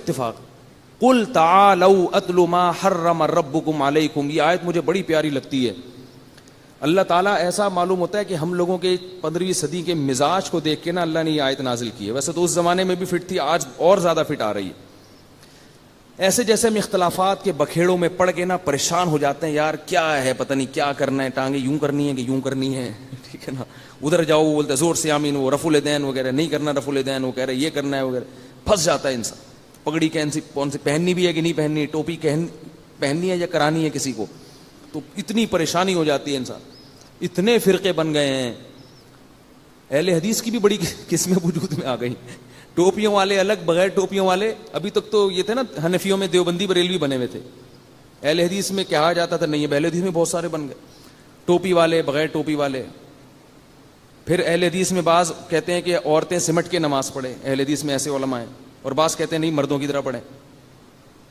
اتفاق. قل تعالوا اتل ما حرم ربکم علیکم, یہ آیت مجھے بڑی پیاری لگتی ہے. اللہ تعالیٰ ایسا معلوم ہوتا ہے کہ ہم لوگوں کے 15ویں صدی کے مزاج کو دیکھ کے نا اللہ نے یہ آیت نازل کی ہے. ویسے تو اس زمانے میں بھی فٹ تھی, آج اور زیادہ فٹ آ رہی ہے. ایسے جیسے ہم اختلافات کے بکھیڑوں میں پڑ کے نا پریشان ہو جاتے ہیں, یار کیا ہے پتہ نہیں کیا کرنا ہے, ٹانگیں یوں کرنی ہے کہ یوں کرنی ہے, ٹھیک ہے نا. ادھر جاؤ وہ بولتے زور سے آمین, وہ رفع الیدین وغیرہ نہیں کرنا, رفع الیدین وہ کہہ رہے یہ کرنا ہے وغیرہ. پھنس جاتا ہے انسان. پگڑی کون سی پہننی بھی ہے کہ نہیں پہننی, ٹوپی پہننی ہے یا کرانی ہے کسی کو, تو اتنی پریشانی ہو جاتی ہے انسان. اتنے فرقے بن گئے ہیں. اہل حدیث کی بھی بڑی قسمیں وجود میں آ گئی. ٹوپیوں والے الگ, بغیر ٹوپیوں والے. ابھی تک تو یہ تھے نا حنفیوں میں دیوبندی بریلوی بنے ہوئے تھے. اہل حدیث میں کہا جاتا تھا نہیں, اہل حدیث میں بہت سارے بن گئے, ٹوپی والے, بغیر ٹوپی والے. پھر اہل حدیث میں بعض کہتے ہیں کہ عورتیں سمٹ کے نماز پڑھیں, اہل حدیث میں ایسے علماء ہیں. اور بعض کہتے ہیں نہیں مردوں کی طرح پڑھیں.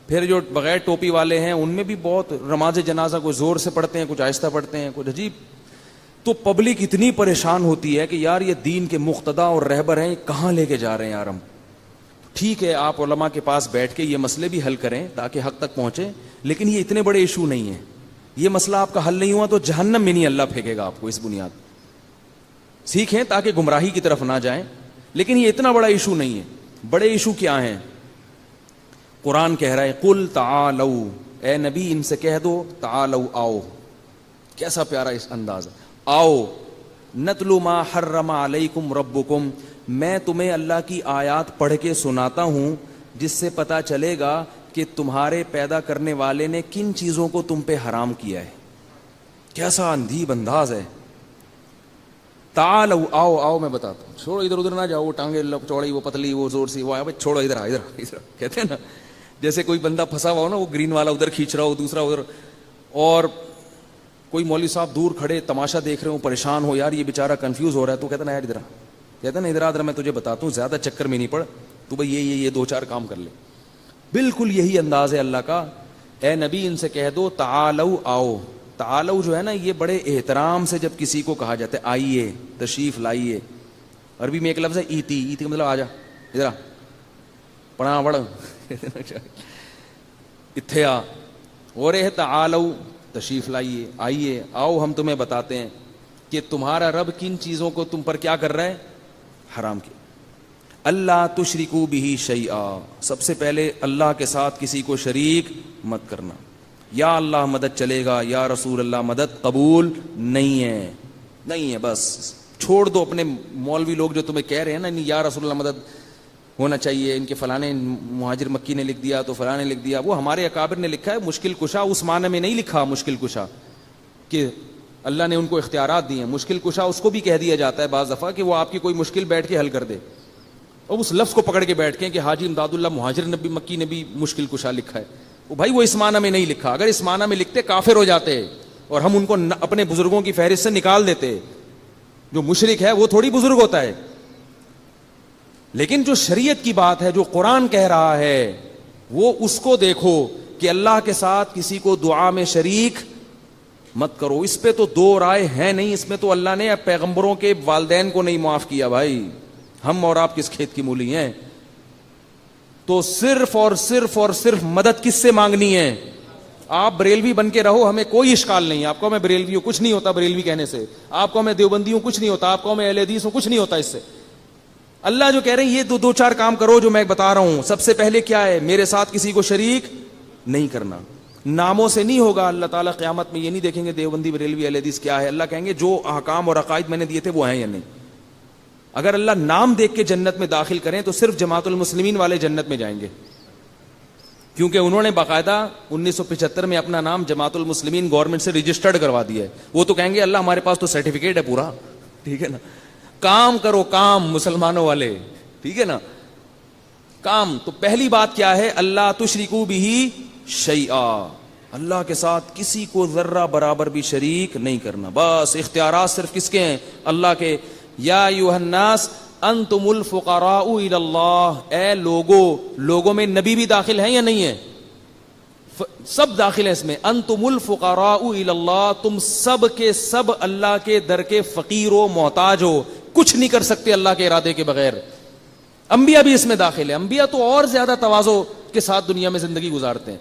پھر جو بغیر ٹوپی والے ہیں ان میں بھی بہت نماز جنازہ کچھ زور سے پڑھتے ہیں, کچھ آہستہ پڑھتے ہیں, کچھ عجیب. تو پبلک اتنی پریشان ہوتی ہے کہ یار یہ دین کے مقتدا اور رہبر ہیں, کہاں لے کے جا رہے ہیں یار ہم. ٹھیک ہے آپ علماء کے پاس بیٹھ کے یہ مسئلے بھی حل کریں تاکہ حق تک پہنچیں, لیکن یہ اتنے بڑے ایشو نہیں ہیں. یہ مسئلہ آپ کا حل نہیں ہوا تو جہنم میں نہیں اللہ پھینکے گا آپ کو اس بنیاد. سیکھیں تاکہ گمراہی کی طرف نہ جائیں, لیکن یہ اتنا بڑا ایشو نہیں ہے. بڑے ایشو کیا ہیں؟ قرآن کہہ رہا ہے قل تعالوا, اے نبی ان سے کہہ دو تعالوا آؤ. کیسا پیارا اس انداز ہے, آؤ. نتلو ما حرم علیکم ربکم, میں تمہیں اللہ کی آیات پڑھ کے سناتا ہوں جس سے پتہ چلے گا کہ تمہارے پیدا کرنے والے نے کن چیزوں کو تم پہ حرام کیا ہے. کیسا اندھیب انداز ہے. تعالوا آؤ, آؤ میں بتاتا ہوں. چھوڑو ادھر ادھر نہ جاؤ, وہ ٹانگیں چوڑی, وہ پتلی, وہ زور سی, وہ آیا, چھوڑو ادھر آ, ادھر کہتے ہیں نا. جیسے کوئی بندہ پھنسا ہوا ہو نا, وہ گرین والا ادھر کھینچ رہا ہو, دوسرا ادھر, اور کوئی مولوی صاحب دور کھڑے تماشا دیکھ رہے ہو, پریشان ہو, یار یہ بیچارہ کنفیوز ہو رہا ہے, تو کہتا نا یار ادھر, کہتا نا ادھر ادھر میں تجھے بتاتا ہوں, زیادہ چکر میں نہیں پڑ, تو بھائی یہ 2-4 کام کر لے. بالکل یہی انداز ہے اللہ کا. اے نبی ان سے کہہ دو تعالوا آؤ. تعالوا جو ہے نا یہ بڑے احترام سے جب کسی کو کہا جاتا ہے آئیے, تشریف لائیے. عربی میں ایک لفظ ہے ایتی, ایتی کا مطلب آ جا, ادھر پڑھا پڑھ اتھے آ. اور یہ تعالوا تشریف لائیے, آئیے, آؤ ہم تمہیں بتاتے ہیں کہ تمہارا رب کن چیزوں کو تم پر کیا کر رہا ہے, حرام کیا. اللہ تشرکو بہ شیئا, سب سے پہلے اللہ کے ساتھ کسی کو شریک مت کرنا. یا اللہ مدد چلے گا, یا رسول اللہ مدد قبول نہیں ہے, نہیں ہے. بس چھوڑ دو اپنے مولوی لوگ جو تمہیں کہہ رہے ہیں نا نہیں یا رسول اللہ مدد ہونا چاہیے, ان کے فلانے مہاجر مکی نے لکھ دیا تو فلانے لکھ دیا, وہ ہمارے اکابر نے لکھا ہے. مشکل کشا اس معنی میں نہیں لکھا مشکل کشا کہ اللہ نے ان کو اختیارات دیے ہیں. مشکل کشا اس کو بھی کہہ دیا جاتا ہے بعض دفعہ کہ وہ آپ کی کوئی مشکل بیٹھ کے حل کر دے, اور اس لفظ کو پکڑ کے بیٹھ کے کہ حاجی امداد اللہ مہاجر نبی مکی نے بھی مشکل کشا لکھا ہے. وہ بھائی وہ اس معنی میں نہیں لکھا. اگر اس معنی میں لکھتے کافر ہو جاتے اور ہم ان کو اپنے بزرگوں کی فہرست سے نکال دیتے. جو مشرک ہے وہ تھوڑی بزرگ ہوتا ہے. لیکن جو شریعت کی بات ہے, جو قرآن کہہ رہا ہے, وہ اس کو دیکھو کہ اللہ کے ساتھ کسی کو دعا میں شریک مت کرو. اس پہ تو 2 رائے ہیں نہیں. اس میں تو اللہ نے پیغمبروں کے والدین کو نہیں معاف کیا. بھائی ہم اور آپ کس کھیت کی مولی ہیں. تو صرف اور صرف مدد کس سے مانگنی ہے. آپ بریلوی بن کے رہو, ہمیں کوئی اشکال نہیں. آپ کو میں بریلوی ہوں, کچھ نہیں ہوتا بریلوی کہنے سے. آپ کو میں دیوبندی ہوں, کچھ نہیں ہوتا. آپ کو میں اہل حدیث ہوں, کچھ نہیں ہوتا اس سے. اللہ جو کہہ رہے ہیں یہ 2-4 کام کرو جو میں بتا رہا ہوں. سب سے پہلے کیا ہے, میرے ساتھ کسی کو شریک نہیں کرنا. ناموں سے نہیں ہوگا. اللہ تعالیٰ قیامت میں یہ نہیں دیکھیں گے دیوبندی بریلوی اہل حدیث کیا ہے. اللہ کہیں گے جو احکام اور عقائد میں نے دیے تھے وہ ہیں یا نہیں. اگر اللہ نام دیکھ کے جنت میں داخل کریں تو صرف جماعت المسلمین والے جنت میں جائیں گے, کیونکہ انہوں نے باقاعدہ 1975 میں اپنا نام جماعت المسلمین گورنمنٹ سے رجسٹرڈ کروا دیا ہے. وہ تو کہیں گے اللہ ہمارے پاس تو سرٹیفکیٹ ہے پورا, ٹھیک ہے نا. کام کرو کام مسلمانوں والے, ٹھیک ہے نا. کام تو پہلی بات کیا ہے, اللہ تشرکو بہ شیئا, اللہ کے ساتھ کسی کو ذرہ برابر بھی شریک نہیں کرنا. بس اختیارات صرف کس کے ہیں, اللہ کے. یا ایھا الناس انتم الفقراء الی اللہ, اے لوگوں میں نبی بھی داخل ہیں یا نہیں ہے, سب داخل ہیں اس میں. انتم الفقراء الی اللہ, تم سب کے سب اللہ کے در کے فقیر و محتاج ہو, کچھ نہیں کر سکتے اللہ کے ارادے کے بغیر. انبیاء بھی اس میں داخل ہے. انبیاء تو اور زیادہ تواضع کے ساتھ دنیا میں زندگی گزارتے ہیں.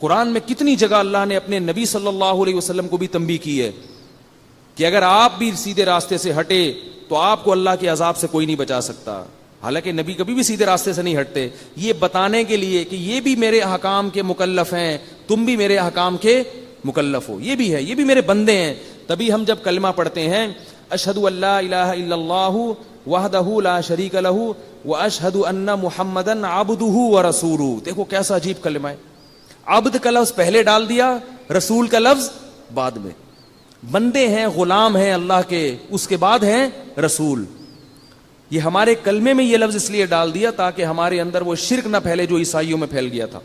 قرآن میں کتنی جگہ اللہ نے اپنے نبی صلی اللہ علیہ وسلم کو بھی تنبیہ کی ہے کہ اگر آپ بھی سیدھے راستے سے ہٹے تو آپ کو اللہ کے عذاب سے کوئی نہیں بچا سکتا. حالانکہ نبی کبھی بھی سیدھے راستے سے نہیں ہٹتے, یہ بتانے کے لیے کہ یہ بھی میرے احکام کے مکلف ہیں, تم بھی میرے احکام کے مکلف ہو, یہ بھی ہے, یہ بھی میرے بندے ہیں. تبھی ہم جب کلمہ پڑھتے ہیں اشہد ان لا الہ الا اللہ وحدہ لا شریک لہ واشہد ان محمدن عبدہ ورسولہ. دیکھو کیسا عجیب کلمہ ہے, عبد کا لفظ پہلے ڈال دیا, رسول کا لفظ بعد میں. بندے ہیں, غلام ہیں اللہ کے, اس کے بعد ہیں رسول. یہ ہمارے کلمے میں یہ لفظ اس لیے ڈال دیا تاکہ ہمارے اندر وہ شرک نہ پھیلے جو عیسائیوں میں پھیل گیا تھا.